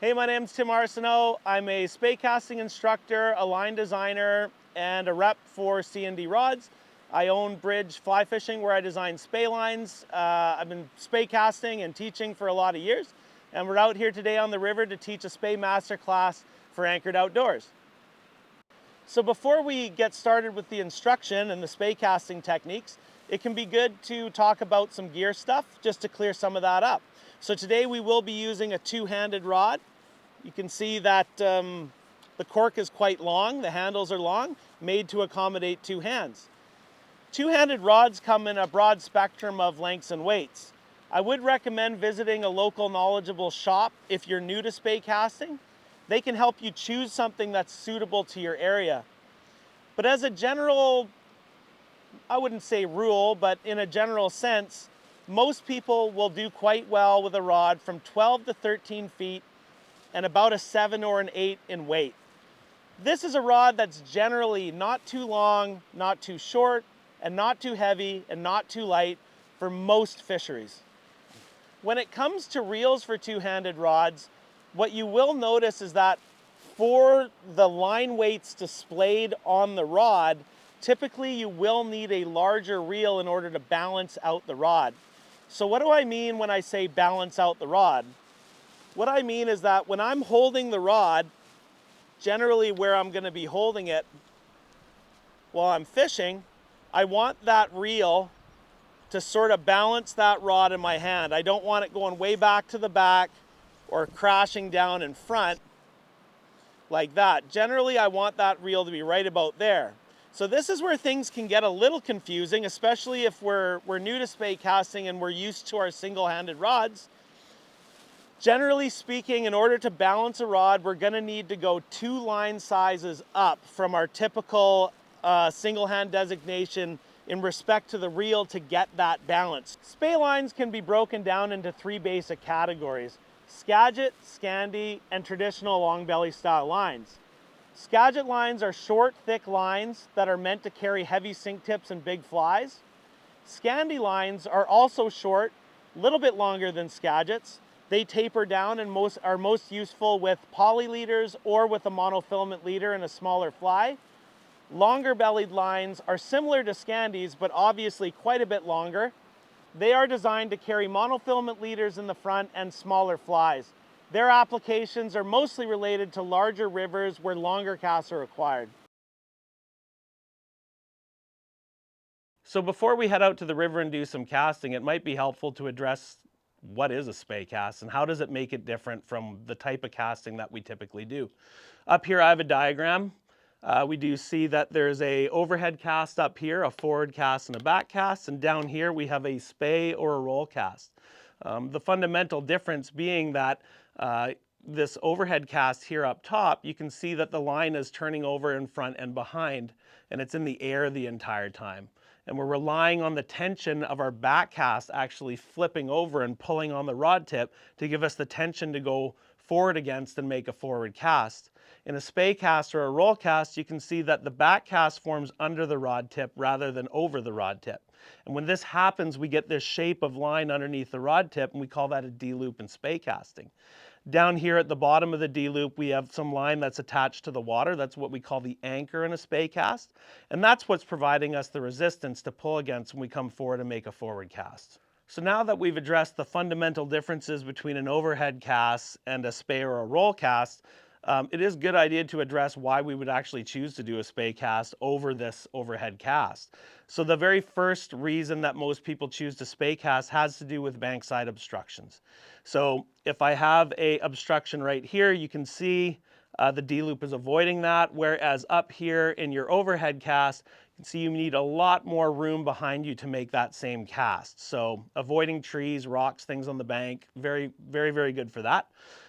Hey, my name's Tim Arsenault. I'm a spey casting instructor, a line designer, and a rep for C&D Rods. I own Bridge Fly Fishing, where I design spey lines. I've been spey casting and teaching for a lot of years, and we're out here today on the river to teach a spey master class for Anchored Outdoors. So before we get started with the instruction and the spey casting techniques, it can be good to talk about some gear stuff just to clear some of that up. So today we will be using a two-handed rod. You can see that the cork is quite long, the handles are long, made to accommodate two hands. Two-handed rods come in a broad spectrum of lengths and weights. I would recommend visiting a local knowledgeable shop if you're new to spey casting. They can help you choose something that's suitable to your area. But as a general, I wouldn't say rule, but in a general sense, most people will do quite well with a rod from 12 to 13 feet and about a 7 or an 8 in weight. This is a rod that's generally not too long, not too short, and not too heavy, and not too light for most fisheries. When it comes to reels for two-handed rods, what you will notice is that for the line weights displayed on the rod, typically you will need a larger reel in order to balance out the rod. So what do I mean when I say balance out the rod? What I mean is that when I'm holding the rod, generally where I'm going to be holding it while I'm fishing, I want that reel to sort of balance that rod in my hand. I don't want it going way back to the back or crashing down in front like that. Generally, I want that reel to be right about there. So this is where things can get a little confusing, especially if we're new to spey casting and we're used to our single-handed rods. Generally speaking, in order to balance a rod, we're going to need to go 2 line sizes up from our typical single hand designation in respect to the reel to get that balance. Spey lines can be broken down into 3 basic categories: Skagit, Scandi, and traditional long belly style lines. Skagit lines are short, thick lines that are meant to carry heavy sink tips and big flies. Scandi lines are also short, a little bit longer than Skagits. They taper down and are most useful with poly leaders or with a monofilament leader and a smaller fly. Longer bellied lines are similar to Scandis, but obviously quite a bit longer. They are designed to carry monofilament leaders in the front and smaller flies. Their applications are mostly related to larger rivers where longer casts are required. So before we head out to the river and do some casting, it might be helpful to address what is a spey cast and how does it make it different from the type of casting that we typically do. Up here I have a diagram. We do see that there's a overhead cast up here, a forward cast and a back cast, and down here we have a spey or a roll cast. The fundamental difference being that this overhead cast here up top, you can see that the line is turning over in front and behind, and it's in the air the entire time. And we're relying on the tension of our back cast actually flipping over and pulling on the rod tip to give us the tension to go forward against and make a forward cast. In a spey cast or a roll cast, you can see that the back cast forms under the rod tip rather than over the rod tip. And when this happens, we get this shape of line underneath the rod tip, and we call that a D-loop in spey casting. Down here at the bottom of the D-loop, we have some line that's attached to the water. That's what we call the anchor in a spey cast. And that's what's providing us the resistance to pull against when we come forward and make a forward cast. So now that we've addressed the fundamental differences between an overhead cast and a spey or a roll cast, it is a good idea to address why we would actually choose to do a spey cast over this overhead cast. So the very first reason that most people choose to spey cast has to do with bankside obstructions. So if I have a obstruction right here, you can see the D-loop is avoiding that, whereas up here in your overhead cast, you can see you need a lot more room behind you to make that same cast. So avoiding trees, rocks, things on the bank, very, very, very good for that.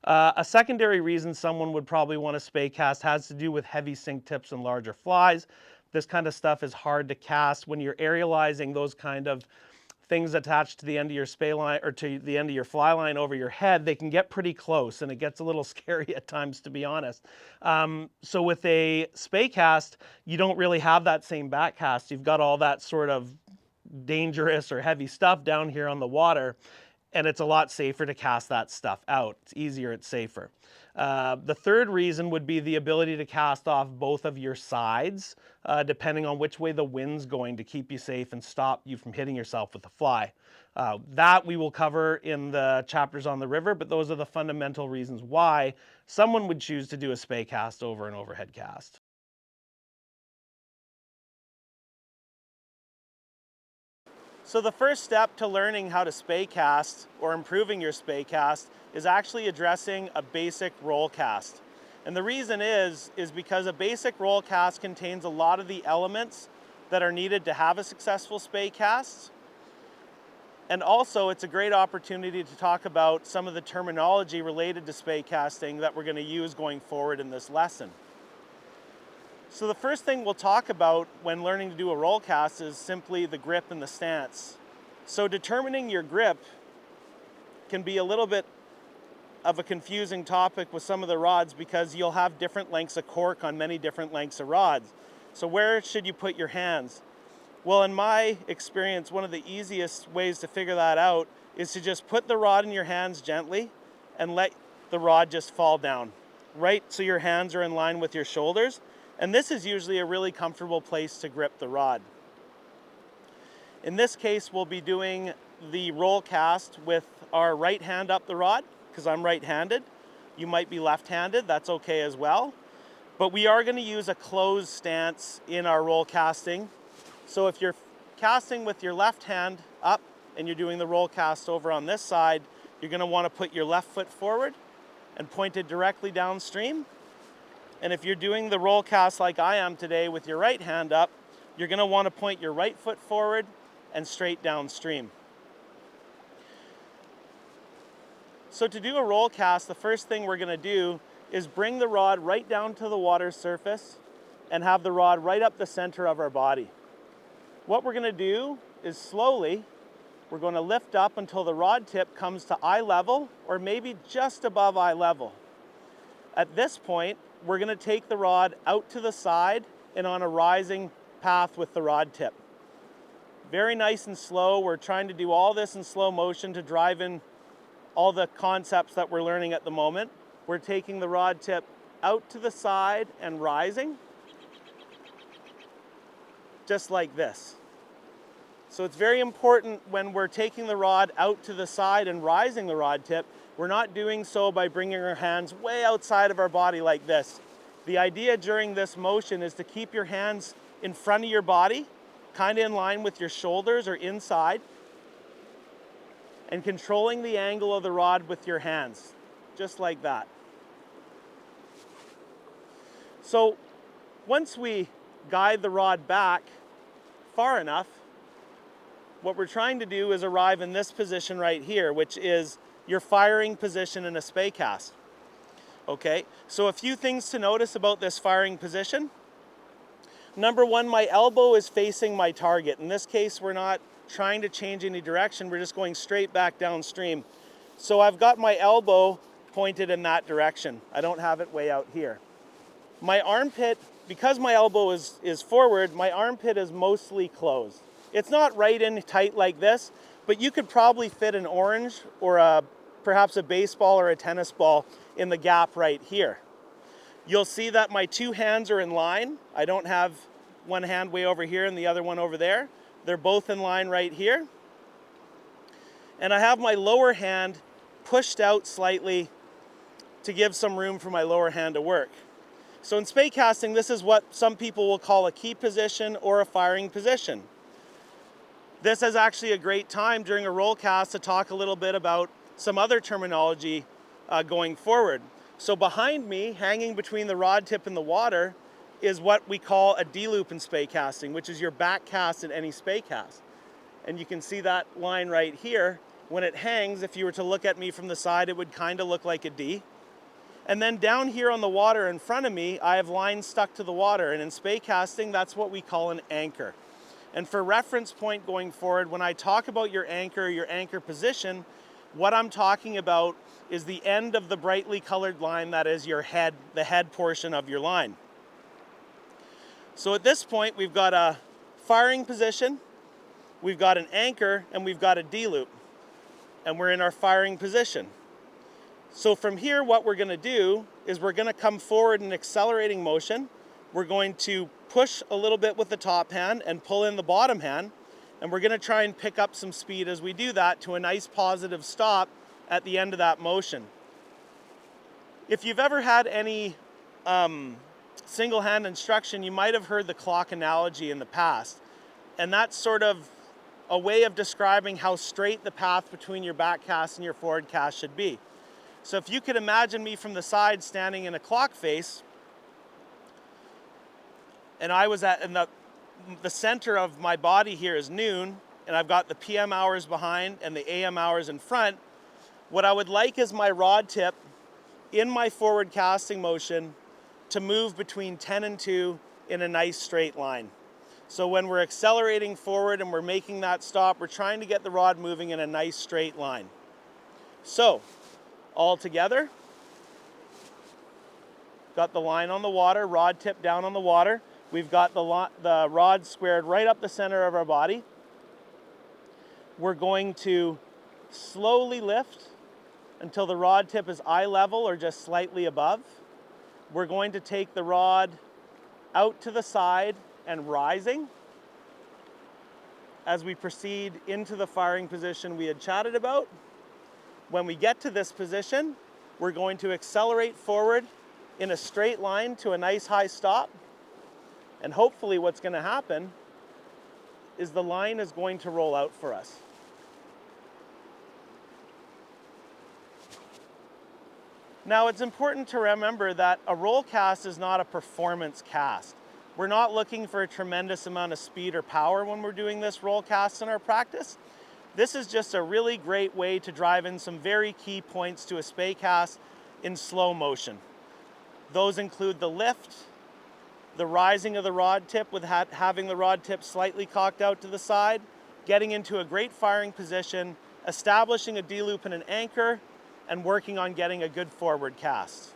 A secondary reason someone would probably want to spey cast has to do with heavy sink tips and larger flies. This kind of stuff is hard to cast when you're aerializing those kind of things attached to the end of your spey line or to the end of your fly line over your head. They can get pretty close and it gets a little scary at times, to be honest. So with a spey cast, you don't really have that same back cast. You've got all that sort of dangerous or heavy stuff down here on the water. and it's a lot safer to cast that stuff out. It's easier, it's safer. The third reason would be the ability to cast off both of your sides, depending on which way the wind's going, to keep you safe and stop you from hitting yourself with the fly. That we will cover in the chapters on the river, but those are the fundamental reasons why someone would choose to do a spey cast over an overhead cast. So the first step to learning how to spey cast or improving your spey cast is actually addressing a basic roll cast. And the reason is because a basic roll cast contains a lot of the elements that are needed to have a successful spey cast. And also it's a great opportunity to talk about some of the terminology related to spey casting that we're going to use going forward in this lesson. So the first thing we'll talk about when learning to do a roll cast is simply the grip and the stance. So determining your grip can be a little bit of a confusing topic with some of the rods because you'll have different lengths of cork on many different lengths of rods. So where should you put your hands? Well, in my experience, one of the easiest ways to figure that out is to just put the rod in your hands gently and let the rod just fall down, right? So your hands are in line with your shoulders. And this is usually a really comfortable place to grip the rod. In this case, we'll be doing the roll cast with our right hand up the rod, because I'm right-handed. You might be left-handed, that's okay as well. But we are going to use a closed stance in our roll casting. So if you're casting with your left hand up and you're doing the roll cast over on this side, you're going to want to put your left foot forward and point it directly downstream. And if you're doing the roll cast like I am today with your right hand up, you're going to want to point your right foot forward and straight downstream. So to do a roll cast, the first thing we're going to do is bring the rod right down to the water surface and have the rod right up the center of our body. What we're going to do is slowly, we're going to lift up until the rod tip comes to eye level or maybe just above eye level. At this point, we're going to take the rod out to the side and on a rising path with the rod tip. Very nice and slow. We're trying to do all this in slow motion to drive in all the concepts that we're learning at the moment. We're taking the rod tip out to the side and rising, just like this. So it's very important when we're taking the rod out to the side and rising the rod tip, we're not doing so by bringing our hands way outside of our body like this. The idea during this motion is to keep your hands in front of your body, kind of in line with your shoulders or inside, and controlling the angle of the rod with your hands, just like that. So once we guide the rod back far enough, what we're trying to do is arrive in this position right here, which is your firing position in a spey cast. Okay, so a few things to notice about this firing position. Number one, my elbow is facing my target. In this case, we're not trying to change any direction, we're just going straight back downstream. So I've got my elbow pointed in that direction. I don't have it way out here. My armpit, because my elbow is forward, my armpit is mostly closed. It's not right in tight like this, but you could probably fit an orange or perhaps a baseball or a tennis ball in the gap right here. You'll see that my two hands are in line. I don't have one hand way over here and the other one over there. They're both in line right here. And I have my lower hand pushed out slightly to give some room for my lower hand to work. So in spey casting, this is what some people will call a key position or a firing position. This is actually a great time during a roll cast to talk a little bit about some other terminology going forward. So behind me, hanging between the rod tip and the water, is what we call a D-loop in spey casting, which is your back cast in any spey cast. And you can see that line right here. When it hangs, if you were to look at me from the side, it would kind of look like a D. And then down here on the water in front of me, I have lines stuck to the water. And in spey casting, that's what we call an anchor. And for reference point going forward, when I talk about your anchor position, what I'm talking about is the end of the brightly colored line that is your head, the head portion of your line. So at this point, we've got a firing position, we've got an anchor, and we've got a D-loop. and we're in our firing position. So from here, what we're going to do is we're going to come forward in accelerating motion. We're going to push a little bit with the top hand and pull in the bottom hand, and we're going to try and pick up some speed as we do that to a nice positive stop at the end of that motion. If you've ever had any single hand instruction, you might have heard the clock analogy in the past, and that's sort of a way of describing how straight the path between your back cast and your forward cast should be. So if you could imagine me from the side standing in a clock face, and I was in the center of my body here is noon, and I've got the PM hours behind and the AM hours in front, what I would like is my rod tip in my forward casting motion to move between 10 and 2 in a nice straight line. So when we're accelerating forward and we're making that stop, we're trying to get the rod moving in a nice straight line. So, all together, got the line on the water, rod tip down on the water. We've got the rod squared right up the center of our body. We're going to slowly lift until the rod tip is eye level or just slightly above. We're going to take the rod out to the side and rising as we proceed into the firing position we had chatted about. When we get to this position, we're going to accelerate forward in a straight line to a nice high stop. And hopefully what's going to happen is the line is going to roll out for us. Now, it's important to remember that a roll cast is not a performance cast. We're not looking for a tremendous amount of speed or power when we're doing this roll cast in our practice. This is just a really great way to drive in some very key points to a Spey cast in slow motion. Those include the lift, the rising of the rod tip with having the rod tip slightly cocked out to the side, getting into a great firing position, establishing a D-loop and an anchor, and working on getting a good forward cast.